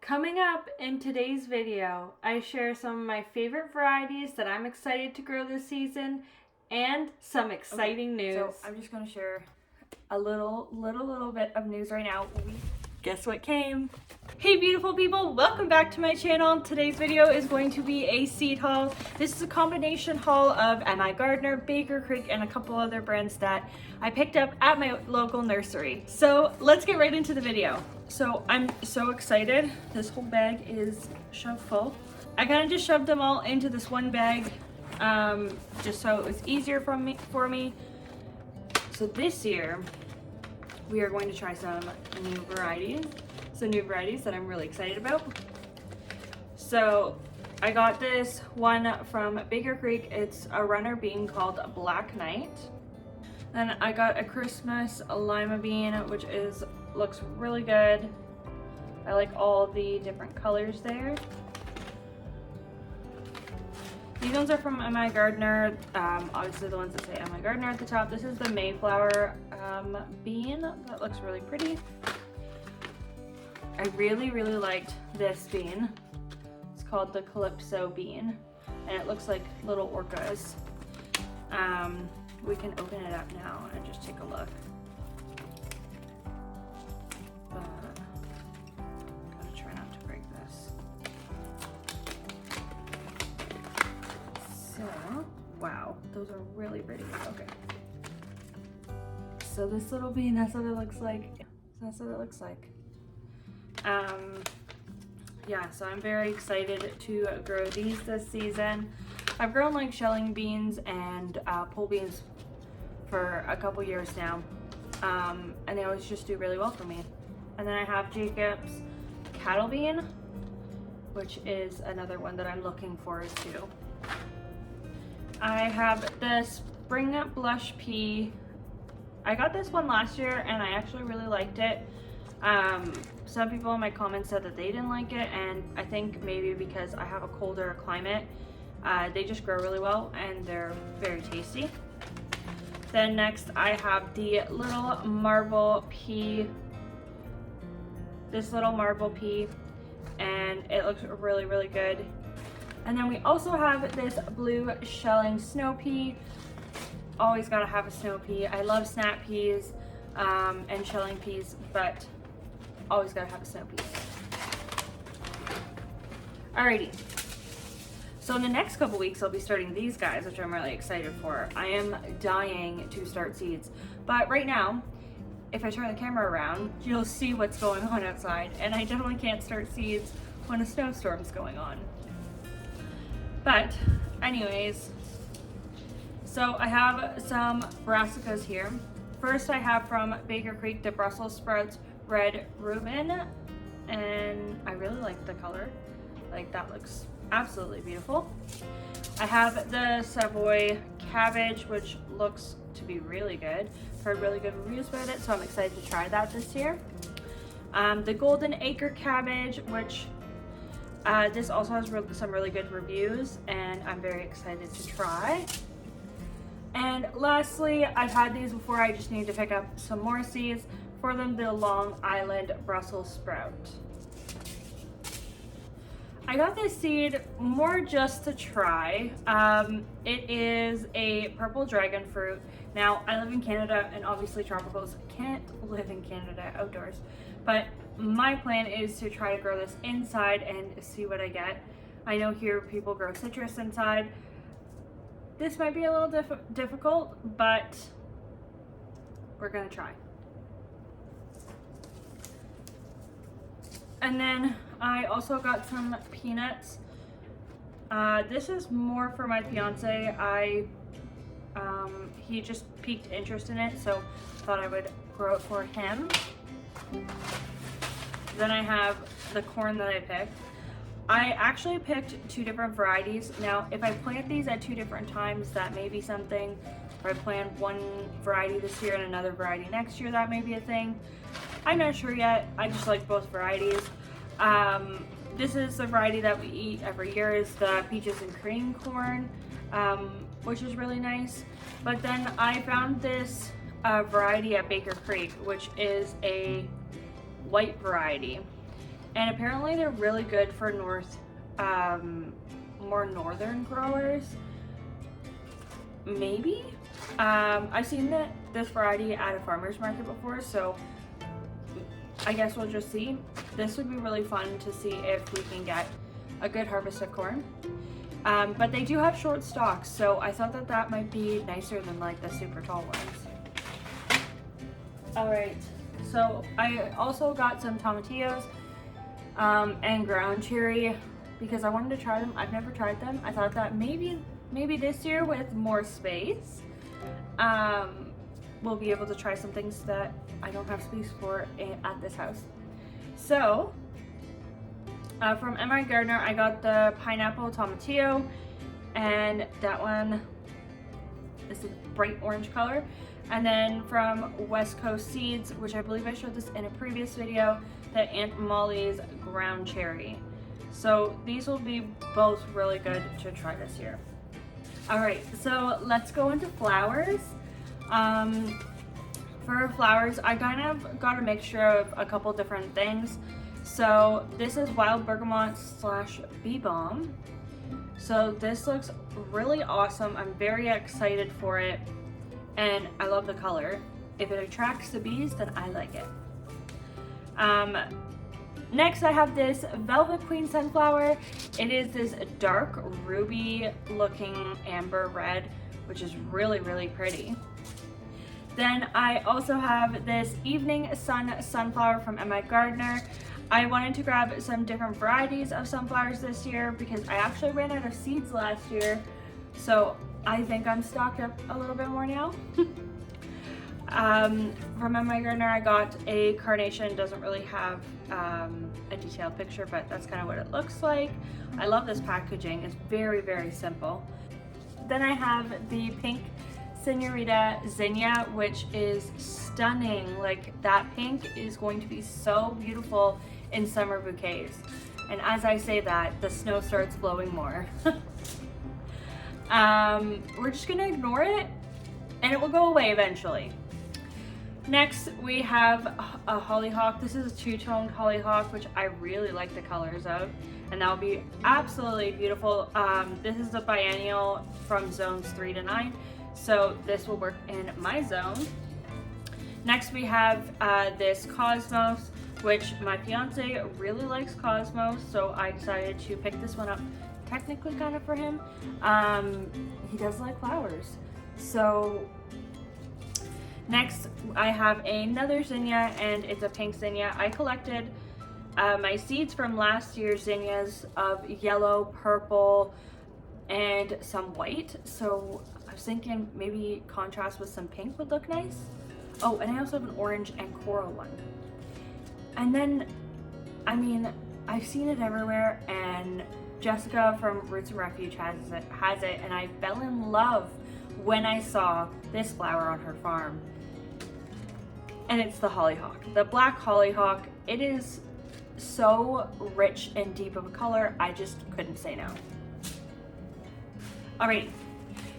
Coming up in today's video, I share some of my favorite varieties that I'm excited to grow this season and some exciting news. So I'm just going to share a little bit of news right now. Guess what came? Hey beautiful people, welcome back to my channel. Today's video is going to be a seed haul. This is a combination haul of Migardener, Baker Creek, and a couple other brands that I picked up at my local nursery. So let's get right into the video. So I'm so excited. This whole bag is shoved full. I kind of just shoved them all into this one bag just so it was easier for me. So this year, we are going to try some new varieties that I'm really excited about. So I got this one from Baker Creek. It's a runner bean called Black Knight. Then I got a Christmas lima bean, which looks really good. I like all the different colors there. These ones are from Migardener, obviously the ones that say Migardener at the top. This is the Mayflower bean. That looks really pretty. I really liked this bean. It's called the Calypso bean, and it looks like little orcas. We can open it up now and just take a look. Gotta try not to break this. So, wow, those are really pretty. Okay. So this little bean, that's what it looks like. Yeah, so I'm very excited to grow these this season. I've grown like shelling beans and pole beans for a couple years now, and they always just do really well for me. And then I have Jacob's cattle bean, which is another one that I'm looking forward to. I have the spring blush pea. I got this one last year and I actually really liked it. Some people in my comments said that they didn't like it, and I think maybe because I have a colder climate, they just grow really well and they're very tasty. Then next I have the little marble pea. This little marble pea, and it looks really good. And then we also have this blue shelling snow pea. Always gotta have a snow pea. I love snap peas and shelling peas, but always gotta have a snow pea. Alrighty. So in the next couple weeks, I'll be starting these guys, which I'm really excited for. I am dying to start seeds, but right now, if I turn the camera around, you'll see what's going on outside, and I definitely can't start seeds when a snowstorm's going on. But anyways, so I have some brassicas here. First I have from Baker Creek the Brussels sprouts red Reuben, and I really like the color. Like, that looks absolutely beautiful. I have the Savoy cabbage, which looks to be really good. Heard really good reviews about it, so I'm excited to try that this year. The Golden Acre cabbage, which this also has some really good reviews, and I'm very excited to try. And lastly, I've had these before, I just need to pick up some more seeds for them, the Long Island Brussels sprout. I got this seed more just to try. It is a purple dragon fruit. Now, I live in Canada, and obviously tropicals can't live in Canada outdoors, but my plan is to try to grow this inside and see what I get. I know here people grow citrus inside. This might be a little difficult, but we're gonna try. And then I also got some peanuts. This is more for my fiance. He just piqued interest in it, so thought I would grow it for him. Then I have the corn that I picked. I actually picked two different varieties. Now, if I plant these at two different times, that may be something. If I plant one variety this year and another variety next year, that may be a thing. I'm not sure yet. I just like both varieties. This is the variety that we eat every year, is the peaches and cream corn, which is really nice. But then I found this variety at Baker Creek, which is a white variety. And apparently they're really good for more northern growers. Maybe. I've seen this variety at a farmer's market before, so I guess we'll just see. This would be really fun to see if we can get a good harvest of corn. But they do have short stalks, so I thought that might be nicer than like the super tall ones. Alright, so I also got some tomatillos and ground cherry because I wanted to try them. I've never tried them. I thought that maybe this year with more space, we'll be able to try some things that I don't have space for at this house. So from Migardener, I got the pineapple tomatillo, and that one is a bright orange color. And then from West Coast Seeds, which I believe I showed this in a previous video, the Aunt Molly's ground cherry. So these will be both really good to try this year. All right, so let's go into flowers. For flowers, I kind of got a mixture of a couple different things. So this is wild bergamot / bee balm. So this looks really awesome. I'm very excited for it, and I love the color. If it attracts the bees, then I like it. Next, I have this Velvet Queen Sunflower. It is this dark ruby looking amber red, which is really, really pretty. Then I also have this Evening Sun Sunflower from Migardener. I wanted to grab some different varieties of sunflowers this year because I actually ran out of seeds last year. So I think I'm stocked up a little bit more now. From Migardener, I got a carnation. Doesn't really have a detailed picture, but that's kind of what it looks like. I love this packaging. It's very, very simple. Then I have the pink Senorita Zinnia, which is stunning. Like, that pink is going to be so beautiful in summer bouquets. And as I say that, the snow starts blowing more. We're just gonna ignore it and it will go away eventually. Next, we have a hollyhock. This is a two-toned hollyhock, which I really like the colors of, and that will be absolutely beautiful. This is a biennial from zones 3 to 9, so this will work in my zone. Next, we have this Cosmos, which my fiance really likes Cosmos, so I decided to pick this one up, technically kind of for him. He does like flowers. So next, I have another zinnia, and it's a pink zinnia. I collected my seeds from last year's zinnias of yellow, purple, and some white. So I was thinking maybe contrast with some pink would look nice. Oh, and I also have an orange and coral one. And then, I mean, I've seen it everywhere, and Jessica from Roots and Refuge has it, and I fell in love when I saw this flower on her farm. And it's the hollyhock, the black hollyhock. It is so rich and deep of a color, I just couldn't say no. All right,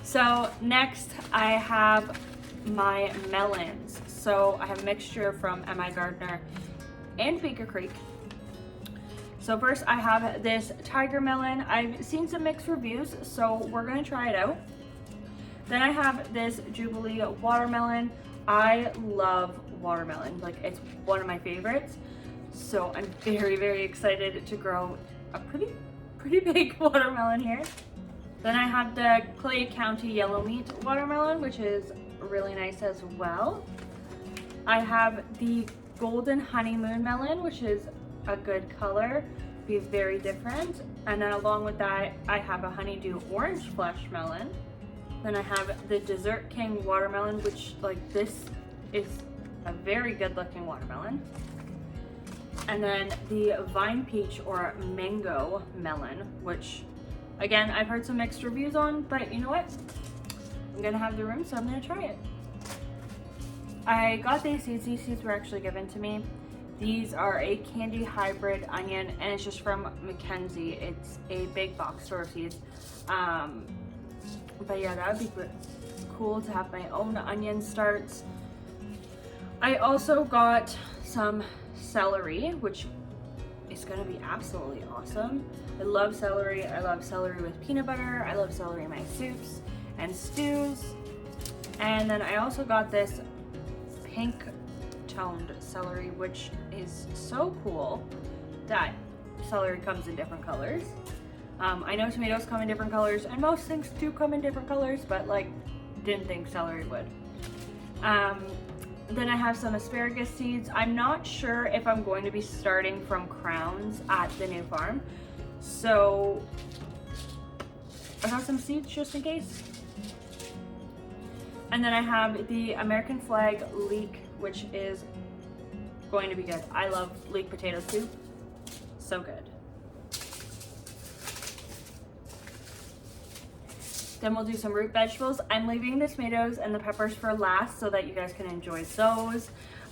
so next I have my melons. So I have a mixture from Migardener and Baker Creek. So first I have this tiger melon. I've seen some mixed reviews, so we're gonna try it out. Then I have this Jubilee watermelon. I love watermelon, like it's one of my favorites. So I'm very, very excited to grow a pretty big watermelon here. Then I have the Clay County Yellow Meat watermelon, which is really nice as well. I have the Golden Honeymoon melon, which is a good color, be very different. And then along with that, I have a Honeydew Orange Flesh melon. Then I have the Desert King watermelon, which, like, this is a very good looking watermelon. And then the Vine Peach or Mango melon, which again, I've heard some mixed reviews on, but you know what? I'm gonna have the room, so I'm gonna try it. I got these seeds. These seeds were actually given to me. These are a candy hybrid onion, and it's just from Mackenzie. It's a big box store of seeds. But yeah, that would be cool to have my own onion starts. I also got some celery, which is gonna be absolutely awesome. I love celery. I love celery with peanut butter. I love celery in my soups and stews. And then I also got this pink toned celery, which is so cool that celery comes in different colors. I know tomatoes come in different colors, and most things do come in different colors, but like, didn't think celery would. Then I have some asparagus seeds. I'm not sure if I'm going to be starting from crowns at the new farm, so I got some seeds just in case. And then I have the American flag leek, which is going to be good. I love leek potato soup. So good. Then we'll do some root vegetables. I'm leaving the tomatoes and the peppers for last so that you guys can enjoy those.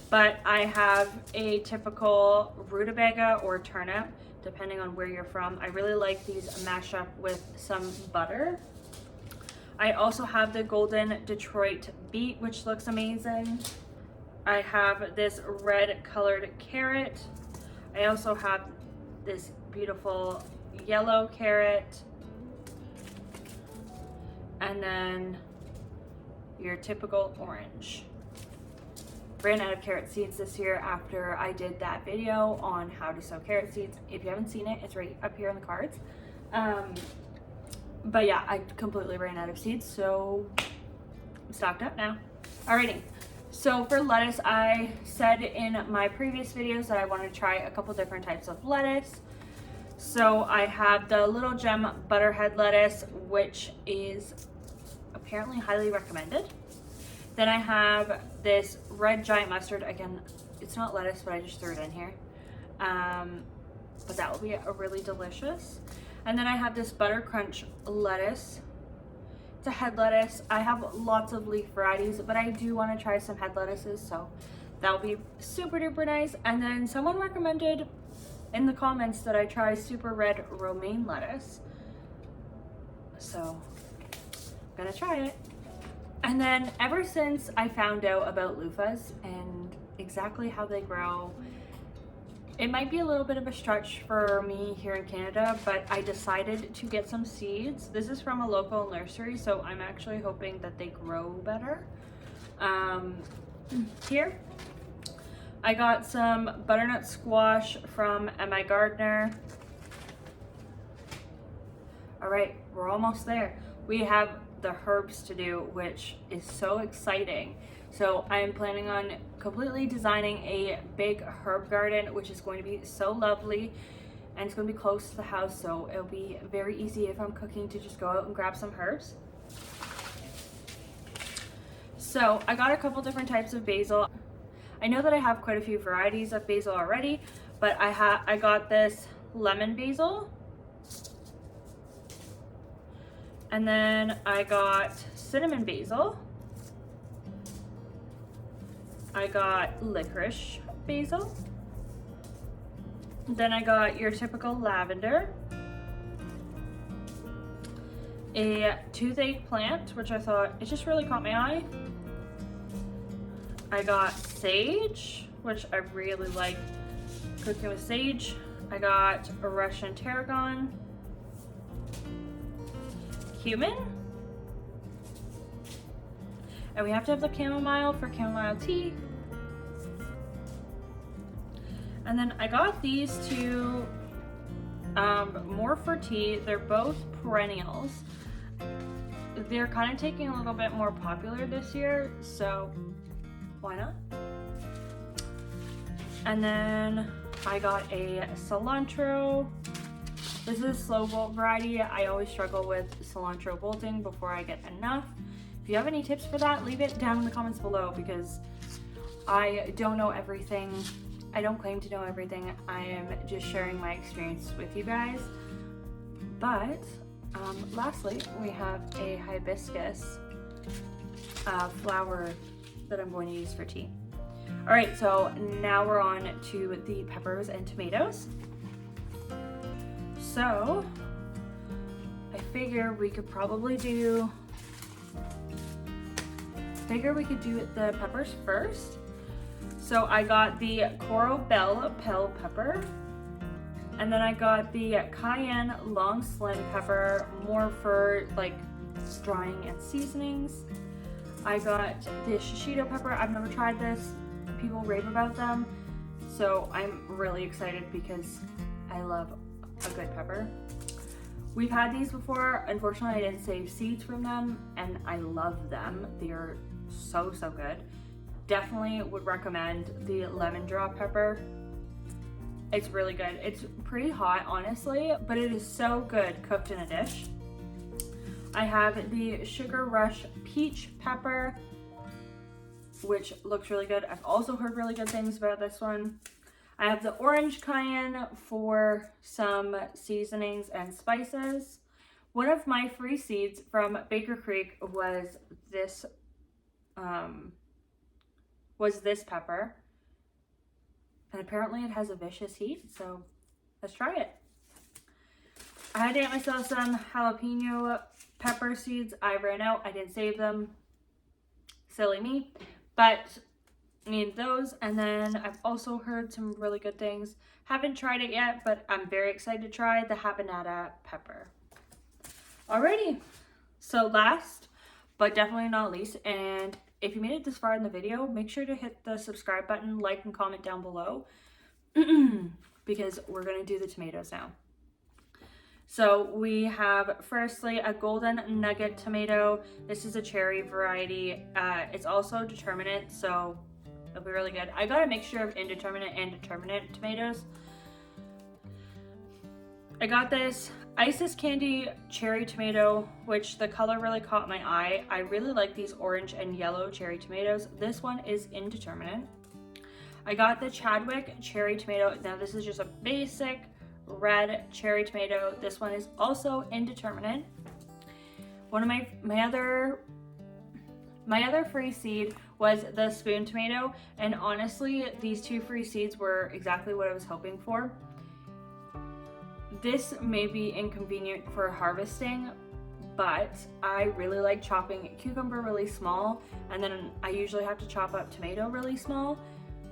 But I have a typical rutabaga or turnip, depending on where you're from. I really like these mashed up with some butter. I also have the golden Detroit beet, which looks amazing. I have this red colored carrot. I also have this beautiful yellow carrot. And then your typical orange. Ran out of carrot seeds this year after I did that video on how to sow carrot seeds. If you haven't seen it, it's right up here in the cards. But yeah, I completely ran out of seeds, so I'm stocked up now. Alrighty, so for lettuce, I said in my previous videos that I want to try a couple different types of lettuce. So I have the Little Gem Butterhead lettuce, which is apparently highly recommended. Then I have this red giant mustard. Again, it's not lettuce, but I just threw it in here. But that will be a really delicious. And then I have this Butter Crunch lettuce. It's a head lettuce. I have lots of leaf varieties, but I do want to try some head lettuces, so that'll be super duper nice. And then someone recommended in the comments that I try super red romaine lettuce, so I'm gonna try it. And then ever since I found out about loofahs and exactly how they grow, it might be a little bit of a stretch for me here in Canada, but I decided to get some seeds. This is from a local nursery, so I'm actually hoping that they grow better. Here I got some butternut squash from Migardener. All right, we're almost there. We have the herbs to do, which is so exciting. So I am planning on completely designing a big herb garden, which is going to be so lovely, and it's going to be close to the house, so it'll be very easy if I'm cooking to just go out and grab some herbs. So I got a couple different types of basil. I know that I have quite a few varieties of basil already, but I got this lemon basil. And then I got cinnamon basil. I got licorice basil. Then I got your typical lavender. A toothache plant, which I thought, it just really caught my eye. I got sage, which I really like cooking with sage. I got a Russian tarragon. Cumin. And we have to have the chamomile for chamomile tea. And then I got these two more for tea. They're both perennials. They're kind of taking a little bit more popular this year, so why not? And then I got a cilantro. This is a slow bolt variety. I always struggle with cilantro bolting before I get enough. If you have any tips for that, leave it down in the comments below, because I don't know everything. I don't claim to know everything. I am just sharing my experience with you guys. But lastly, we have a hibiscus flower that I'm going to use for tea. All right, so now we're on to the peppers and tomatoes. So I figure we could probably do, the peppers first. So I got the coral bell pepper. And then I got the cayenne long slim pepper, more for like drying and seasonings. I got the shishito pepper. I've never tried this. People rave about them. So I'm really excited because I love a good pepper. We've had these before. Unfortunately, I didn't save seeds from them, and I love them. They are so good. Definitely would recommend the lemon drop pepper. It's really good. It's pretty hot, honestly, but it is so good cooked in a dish. I have the Sugar Rush peach pepper, which looks really good. I've also heard really good things about this one. I have the orange cayenne for some seasonings and spices. One of my free seeds from Baker Creek was this pepper. And apparently it has a vicious heat, so let's try it. I had to get myself some jalapeno pepper seeds. I ran out. I didn't save them. Silly me. But I need those. And then I've also heard some really good things. Haven't tried it yet, but I'm very excited to try the habanada pepper. Alrighty. So last, but definitely not least, and if you made it this far in the video, make sure to hit the subscribe button, like, and comment down below because we're going to do the tomatoes now. So we have firstly a golden nugget tomato. This is a cherry variety. It's also determinate, so it'll be really good. I got a mixture of indeterminate and determinate tomatoes. I got this Isis Candy cherry tomato, which the color really caught my eye. I really like these orange and yellow cherry tomatoes. This one is indeterminate. I got the Chadwick cherry tomato. Now this is just a basic red cherry tomato. This one is also indeterminate. One of my other free seed was the spoon tomato, and honestly these two free seeds were exactly what I was hoping for. This may be inconvenient for harvesting, but I really like chopping cucumber really small, and then I usually have to chop up tomato really small.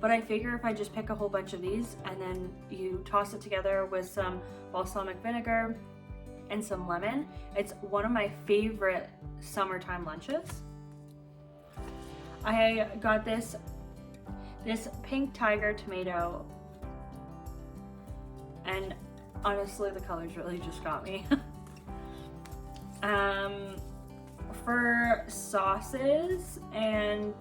But I figure if I just pick a whole bunch of these and then you toss it together with some balsamic vinegar and some lemon, it's one of my favorite summertime lunches. I got this pink tiger tomato, and honestly the colors really just got me. For sauces and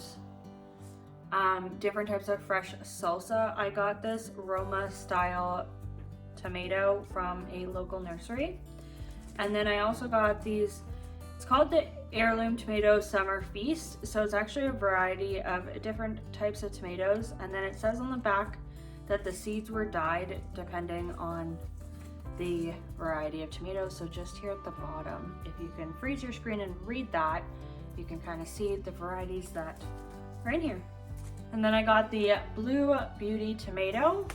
different types of fresh salsa, I got this Roma style tomato from a local nursery. And then I also got these, it's called the Heirloom Tomato Summer Feast. So it's actually a variety of different types of tomatoes. And then it says on the back that the seeds were dyed depending on the variety of tomatoes. So just here at the bottom, if you can freeze your screen and read that, you can kind of see the varieties that are in here. And then I got the Blue Beauty tomato.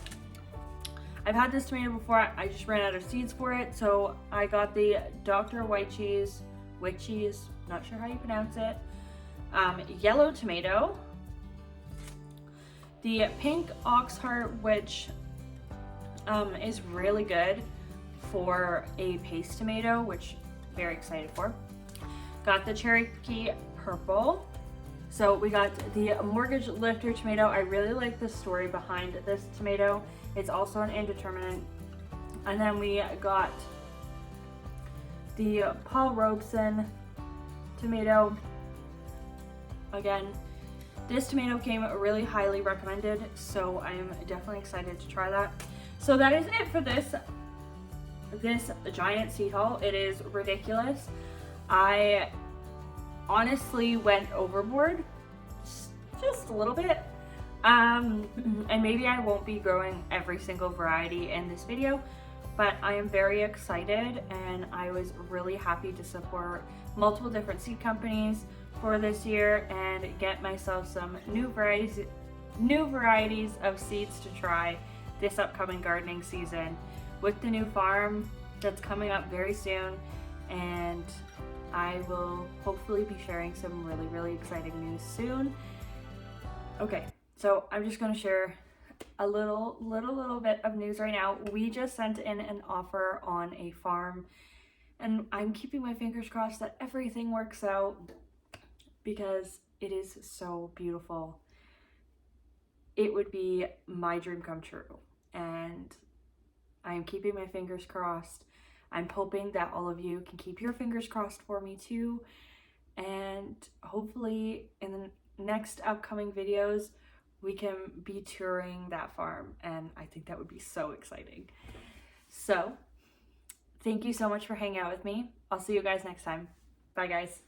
I've had this tomato before, I just ran out of seeds for it, so I got the Dr. White Cheese, not sure how you pronounce it, yellow tomato, the pink ox heart, which is really good for a paste tomato, which I'm very excited for. Got the Cherokee purple. So we got the Mortgage Lifter tomato. I really like the story behind this tomato. It's also an indeterminate. And then we got the Paul Robeson tomato. Again, this tomato came really highly recommended, so I'm definitely excited to try that. So that is it for this giant seed haul. It is ridiculous. I honestly went overboard just a little bit, and maybe I won't be growing every single variety in this video, but I am very excited, and I was really happy to support multiple different seed companies for this year and get myself some new varieties of seeds to try this upcoming gardening season with the new farm that's coming up very soon, and I will hopefully be sharing some really exciting news soon. Okay, so I'm just going to share a little bit of news right now. We just sent in an offer on a farm, and I'm keeping my fingers crossed that everything works out because it is so beautiful. It would be my dream come true, and I'm keeping my fingers crossed. I'm hoping that all of you can keep your fingers crossed for me too, and hopefully in the next upcoming videos we can be touring that farm, and I think that would be so exciting. So thank you so much for hanging out with me. I'll see you guys next time. Bye guys.